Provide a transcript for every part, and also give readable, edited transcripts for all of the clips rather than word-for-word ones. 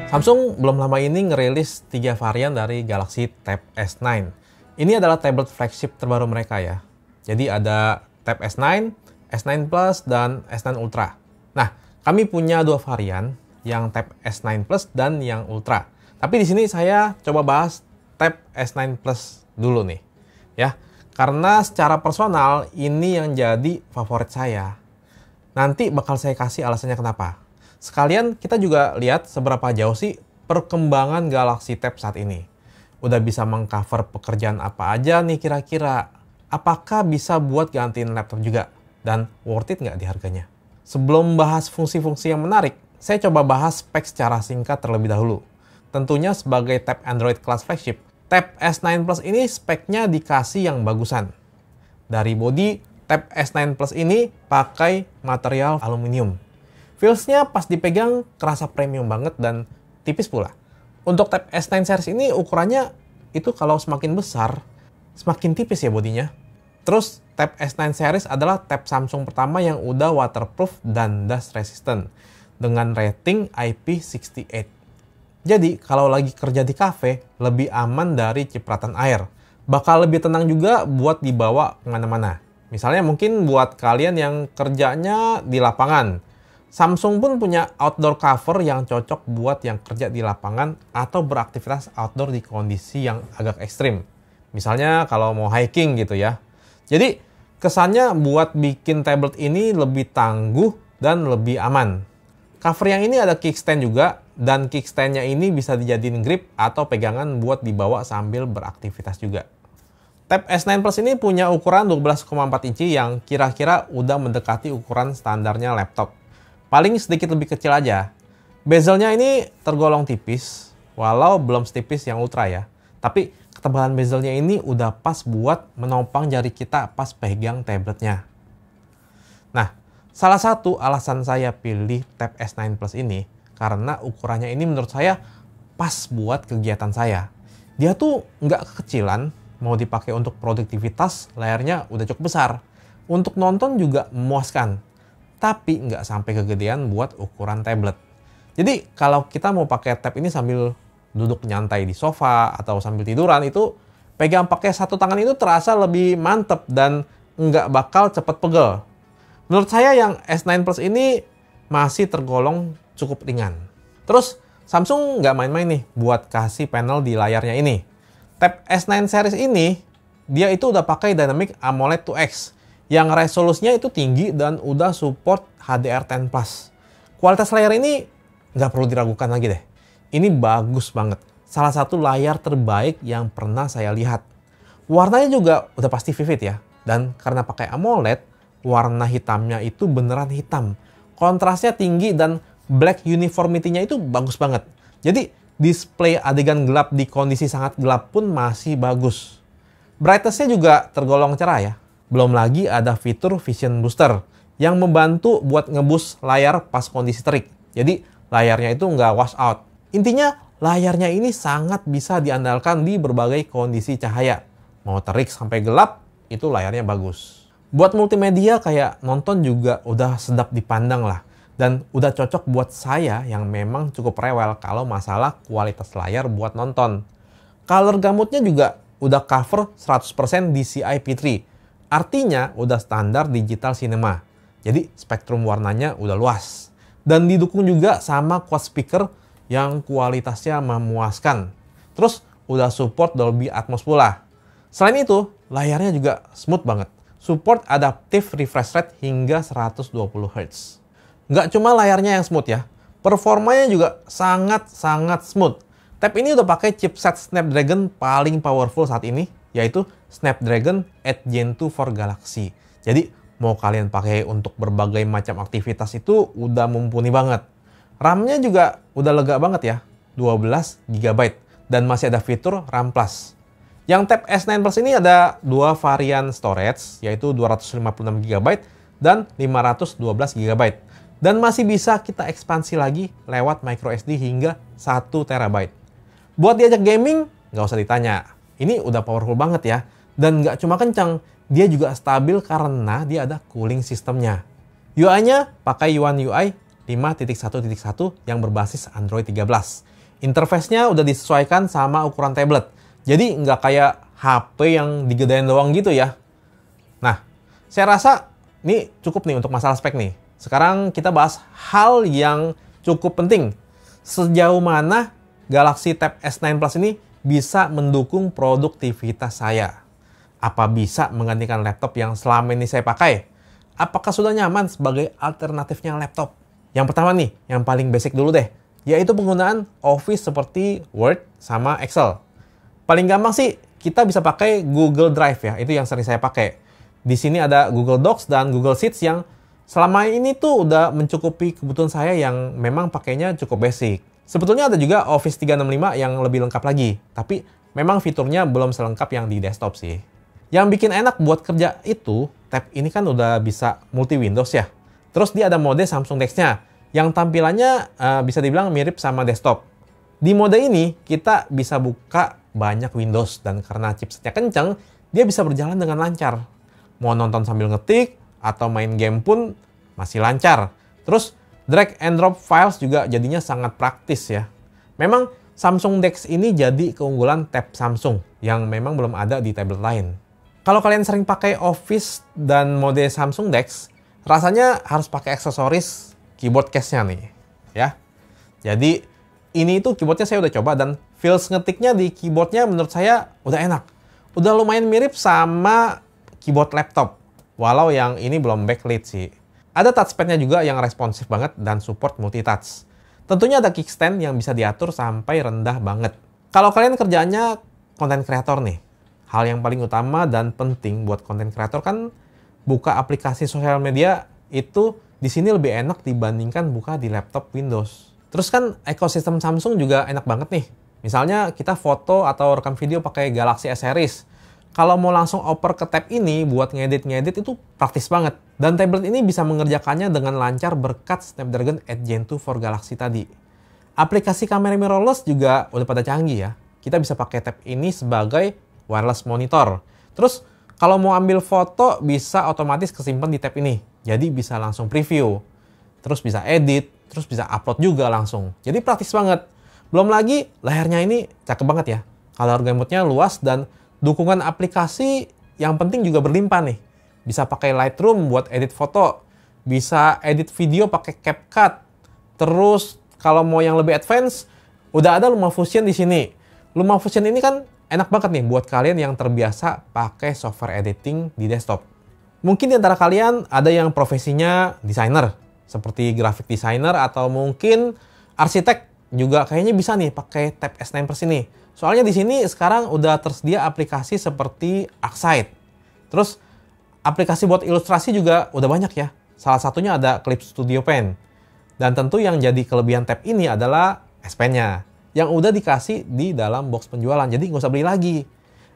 Samsung belum lama ini ngerilis 3 varian dari Galaxy Tab S9. Ini adalah tablet flagship terbaru mereka ya. Jadi ada Tab S9, S9 Plus, dan S9 Ultra. Nah, kami punya 2 varian, yang Tab S9 Plus dan yang Ultra. Tapi di sini saya coba bahas Tab S9 Plus dulu nih. Ya, karena secara personal ini yang jadi favorit saya. Nanti bakal saya kasih alasannya kenapa. Sekalian kita juga lihat seberapa jauh sih perkembangan Galaxy Tab saat ini. Udah bisa mengcover pekerjaan apa aja nih kira-kira. Apakah bisa buat gantiin laptop juga? Dan worth it nggak di harganya? Sebelum bahas fungsi-fungsi yang menarik, saya coba bahas spek secara singkat terlebih dahulu. Tentunya sebagai Tab Android kelas flagship, Tab S9 Plus ini speknya dikasih yang bagusan. Dari bodi, Tab S9 Plus ini pakai material aluminium. Feels-nya pas dipegang kerasa premium banget dan tipis pula. Untuk Tab S9 series ini ukurannya itu kalau semakin besar, semakin tipis ya bodinya. Terus Tab S9 series adalah tab Samsung pertama yang udah waterproof dan dust resistant dengan rating IP68. Jadi kalau lagi kerja di cafe, lebih aman dari cipratan air. Bakal lebih tenang juga buat dibawa kemana-mana. Misalnya mungkin buat kalian yang kerjanya di lapangan. Samsung pun punya outdoor cover yang cocok buat yang kerja di lapangan atau beraktivitas outdoor di kondisi yang agak ekstrim. Misalnya kalau mau hiking gitu ya. Jadi kesannya buat bikin tablet ini lebih tangguh dan lebih aman. Cover yang ini ada kickstand juga, dan kickstandnya ini bisa dijadiin grip atau pegangan buat dibawa sambil beraktivitas juga. Tab S9 Plus ini punya ukuran 12,4 inci yang kira-kira udah mendekati ukuran standarnya laptop. Paling sedikit lebih kecil aja. Bezelnya ini tergolong tipis, walau belum setipis yang Ultra ya. Tapi ketebalan bezelnya ini udah pas buat menopang jari kita pas pegang tabletnya. Nah, salah satu alasan saya pilih Tab S9 Plus ini, karena ukurannya ini menurut saya pas buat kegiatan saya. Dia tuh nggak kekecilan, mau dipakai untuk produktivitas, layarnya udah cukup besar. Untuk nonton juga memuaskan. Tapi nggak sampai kegedean buat ukuran tablet. Jadi kalau kita mau pakai tab ini sambil duduk nyantai di sofa atau sambil tiduran, itu pegang pakai satu tangan itu terasa lebih mantep dan nggak bakal cepet pegel. Menurut saya yang S9 Plus ini masih tergolong cukup ringan. Terus Samsung nggak main-main nih buat kasih panel di layarnya ini. Tab S9 series ini dia itu udah pakai Dynamic AMOLED 2X. Yang resolusinya itu tinggi dan udah support HDR10+. Kualitas layar ini nggak perlu diragukan lagi deh. Ini bagus banget. Salah satu layar terbaik yang pernah saya lihat. Warnanya juga udah pasti vivid ya. Dan karena pakai AMOLED, warna hitamnya itu beneran hitam. Kontrasnya tinggi dan black uniformity-nya itu bagus banget. Jadi display adegan gelap di kondisi sangat gelap pun masih bagus. Brightness-nya juga tergolong cerah ya. Belum lagi ada fitur Vision Booster yang membantu buat ngebus layar pas kondisi terik. Jadi layarnya itu nggak wash out. Intinya layarnya ini sangat bisa diandalkan di berbagai kondisi cahaya. Mau terik sampai gelap, itu layarnya bagus. Buat multimedia kayak nonton juga udah sedap dipandang lah. Dan udah cocok buat saya yang memang cukup rewel kalau masalah kualitas layar buat nonton. Color gamutnya juga udah cover 100% DCI-P3. Artinya udah standar digital cinema. Jadi spektrum warnanya udah luas. Dan didukung juga sama quad speaker yang kualitasnya memuaskan. Terus udah support Dolby Atmos pula. Selain itu, layarnya juga smooth banget. Support adaptive refresh rate hingga 120 Hz. Nggak cuma layarnya yang smooth ya. Performanya juga sangat-sangat smooth. Tab ini udah pakai chipset Snapdragon paling powerful saat ini, yaitu Snapdragon 8 Gen 2 for Galaxy. Jadi mau kalian pakai untuk berbagai macam aktivitas itu udah mumpuni banget. RAM-nya juga udah lega banget ya, 12 GB dan masih ada fitur RAM Plus. Yang Tab S9 Plus ini ada 2 varian storage, yaitu 256 GB dan 512 GB. Dan masih bisa kita ekspansi lagi lewat microSD hingga 1 TB. Buat diajak gaming, nggak usah ditanya. Ini udah powerful banget ya. Dan nggak cuma kencang, dia juga stabil karena dia ada cooling sistemnya. UI-nya pakai One UI 5.1.1 yang berbasis Android 13. Interface-nya udah disesuaikan sama ukuran tablet. Jadi nggak kayak HP yang digedein doang gitu ya. Nah, saya rasa ini cukup nih untuk masalah spek nih. Sekarang kita bahas hal yang cukup penting. Sejauh mana Galaxy Tab S9 Plus ini bisa mendukung produktivitas saya? Apa bisa menggantikan laptop yang selama ini saya pakai? Apakah sudah nyaman sebagai alternatifnya laptop? Yang pertama nih, yang paling basic dulu deh, yaitu penggunaan Office seperti Word sama Excel. Paling gampang sih, kita bisa pakai Google Drive ya, itu yang sering saya pakai. Di sini ada Google Docs dan Google Sheets yang selama ini tuh udah mencukupi kebutuhan saya yang memang pakainya cukup basic. Sebetulnya ada juga Office 365 yang lebih lengkap lagi, tapi memang fiturnya belum selengkap yang di desktop sih. Yang bikin enak buat kerja itu, tab ini kan udah bisa multi Windows ya. Terus dia ada mode Samsung DeX-nya, yang tampilannya bisa dibilang mirip sama desktop. Di mode ini, kita bisa buka banyak Windows, dan karena chipsetnya kenceng, dia bisa berjalan dengan lancar. Mau nonton sambil ngetik, atau main game pun masih lancar. Terus, drag and drop files juga jadinya sangat praktis ya. Memang Samsung DeX ini jadi keunggulan tab Samsung, yang memang belum ada di tablet lain. Kalau kalian sering pakai Office dan mode Samsung DeX, rasanya harus pakai aksesoris keyboard case-nya nih, ya. Jadi, ini tuh keyboardnya saya udah coba dan feels ngetiknya di keyboardnya menurut saya udah enak. Udah lumayan mirip sama keyboard laptop, walau yang ini belum backlit sih. Ada touchpad-nya juga yang responsif banget dan support multitouch. Tentunya ada kickstand yang bisa diatur sampai rendah banget. Kalau kalian kerjaannya content creator nih, hal yang paling utama dan penting buat content creator kan buka aplikasi sosial media itu di sini lebih enak dibandingkan buka di laptop Windows. Terus kan ekosistem Samsung juga enak banget nih. Misalnya kita foto atau rekam video pakai Galaxy S Series. Kalau mau langsung oper ke tab ini buat ngedit itu praktis banget. Dan tablet ini bisa mengerjakannya dengan lancar berkat Snapdragon 8 Gen 2 for Galaxy tadi. Aplikasi kamera mirrorless juga udah pada canggih ya. Kita bisa pakai tab ini sebagai wireless monitor. Terus kalau mau ambil foto bisa otomatis kesimpan di tab ini. Jadi bisa langsung preview. Terus bisa edit, terus bisa upload juga langsung. Jadi praktis banget. Belum lagi layarnya ini cakep banget ya. Color gamut-nya luas dan dukungan aplikasi yang penting juga berlimpah nih. Bisa pakai Lightroom buat edit foto, bisa edit video pakai CapCut. Terus kalau mau yang lebih advance, udah ada LumaFusion di sini. LumaFusion ini kan enak banget nih buat kalian yang terbiasa pakai software editing di desktop. Mungkin di antara kalian ada yang profesinya desainer, seperti graphic designer atau mungkin arsitek juga kayaknya bisa nih pakai tab S9 Plus ini. Soalnya di sini sekarang udah tersedia aplikasi seperti Arcside. Terus aplikasi buat ilustrasi juga udah banyak ya. Salah satunya ada Clip Studio Pen. Dan tentu yang jadi kelebihan tab ini adalah S Pen-nya yang udah dikasih di dalam box penjualan. Jadi nggak usah beli lagi.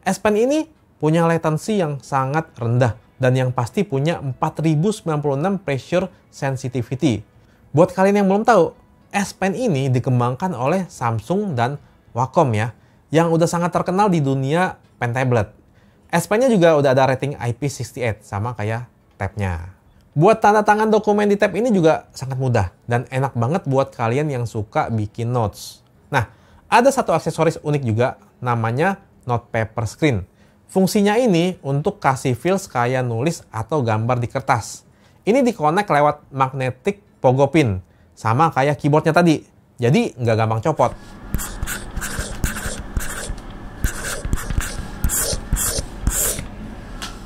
S Pen ini punya latency yang sangat rendah dan yang pasti punya 4096 pressure sensitivity. Buat kalian yang belum tahu, S Pen ini dikembangkan oleh Samsung dan Wacom ya, yang udah sangat terkenal di dunia pen tablet. S Pen-nya juga udah ada rating IP68, sama kayak tab-nya. Buat tanda tangan dokumen di tab ini juga sangat mudah, dan enak banget buat kalian yang suka bikin notes. Nah, ada satu aksesoris unik juga, namanya Note Paper Screen. Fungsinya ini untuk kasih feels kayak nulis atau gambar di kertas. Ini dikonek lewat magnetic pogo pin, sama kayak keyboardnya tadi. Jadi nggak gampang copot.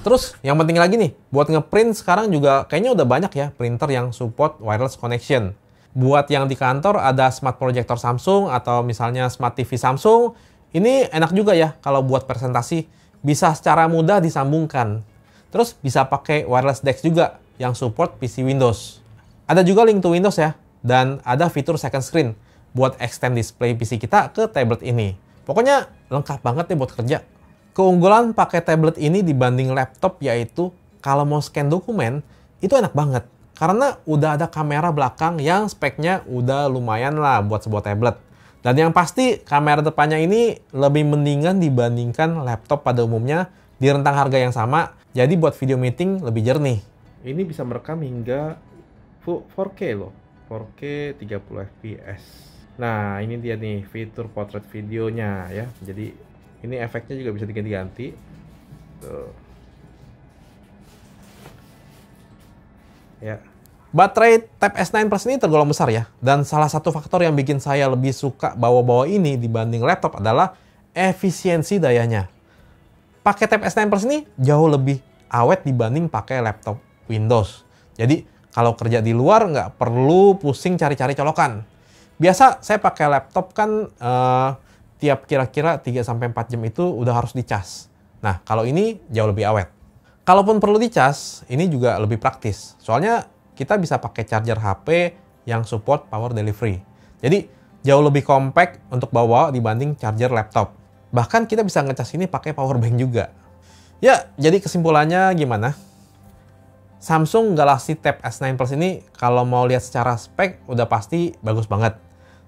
Terus yang penting lagi nih, buat ngeprint sekarang juga kayaknya udah banyak ya printer yang support wireless connection. Buat yang di kantor ada smart projector Samsung atau misalnya smart TV Samsung, ini enak juga ya kalau buat presentasi. Bisa secara mudah disambungkan. Terus bisa pakai wireless DeX juga yang support PC Windows. Ada juga link to Windows ya. Dan ada fitur second screen buat extend display PC kita ke tablet ini. Pokoknya lengkap banget nih buat kerja. Keunggulan pakai tablet ini dibanding laptop yaitu kalau mau scan dokumen itu enak banget. Karena udah ada kamera belakang yang speknya udah lumayan lah buat sebuah tablet. Dan yang pasti kamera depannya ini lebih mendingan dibandingkan laptop pada umumnya di rentang harga yang sama. Jadi buat video meeting lebih jernih. Ini bisa merekam hingga 4K loh. 4K 30 fps. Nah, ini dia nih fitur potret videonya ya. Jadi ini efeknya juga bisa diganti-ganti. Tuh. Ya. Baterai Tab S9 Plus ini tergolong besar ya. Dan salah satu faktor yang bikin saya lebih suka bawa-bawa ini dibanding laptop adalah efisiensi dayanya. Pakai Tab S9 Plus ini jauh lebih awet dibanding pakai laptop Windows. Jadi kalau kerja di luar nggak perlu pusing cari-cari colokan. Biasa saya pakai laptop kan tiap kira-kira 3-4 jam itu udah harus dicas. Nah, kalau ini jauh lebih awet. Kalaupun perlu dicas, ini juga lebih praktis. Soalnya kita bisa pakai charger HP yang support power delivery. Jadi jauh lebih compact untuk bawa dibanding charger laptop. Bahkan kita bisa ngecas ini pakai power bank juga. Ya, jadi kesimpulannya gimana? Samsung Galaxy Tab S9 Plus ini kalau mau lihat secara spek udah pasti bagus banget.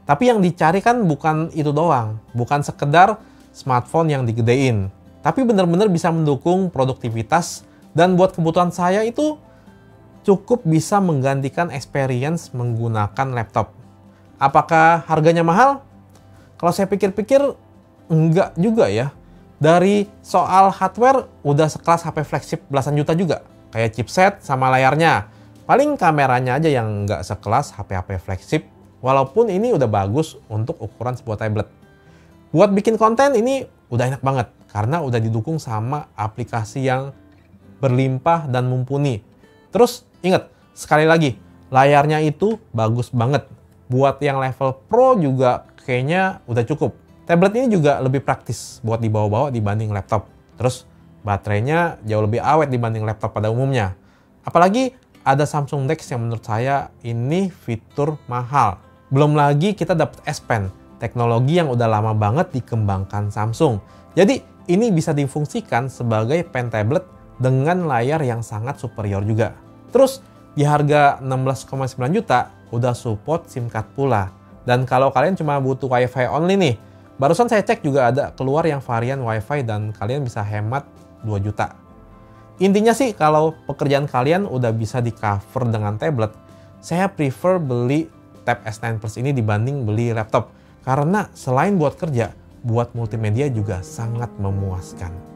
Tapi yang dicari kan bukan itu doang, bukan sekedar smartphone yang digedein. Tapi benar-benar bisa mendukung produktivitas dan buat kebutuhan saya itu cukup bisa menggantikan experience menggunakan laptop. Apakah harganya mahal? Kalau saya pikir-pikir enggak juga ya. Dari soal hardware udah sekelas HP flagship belasan juta juga. Kayak chipset sama layarnya. Paling kameranya aja yang nggak sekelas HP-HP flagship. Walaupun ini udah bagus untuk ukuran sebuah tablet. Buat bikin konten ini udah enak banget. Karena udah didukung sama aplikasi yang berlimpah dan mumpuni. Terus ingat, sekali lagi, layarnya itu bagus banget. Buat yang level pro juga kayaknya udah cukup. Tablet ini juga lebih praktis buat dibawa-bawa dibanding laptop. Terus baterainya jauh lebih awet dibanding laptop pada umumnya. Apalagi ada Samsung DeX yang menurut saya ini fitur mahal. Belum lagi kita dapat S Pen, teknologi yang udah lama banget dikembangkan Samsung. Jadi ini bisa difungsikan sebagai pen tablet dengan layar yang sangat superior juga. Terus di harga 16,9 juta udah support SIM card pula. Dan kalau kalian cuma butuh WiFi only nih, barusan saya cek juga ada keluar yang varian WiFi dan kalian bisa hemat 2 juta. Intinya sih kalau pekerjaan kalian udah bisa di cover dengan tablet, saya prefer beli Tab S9 Plus ini dibanding beli laptop. Karena selain buat kerja, buat multimedia juga sangat memuaskan.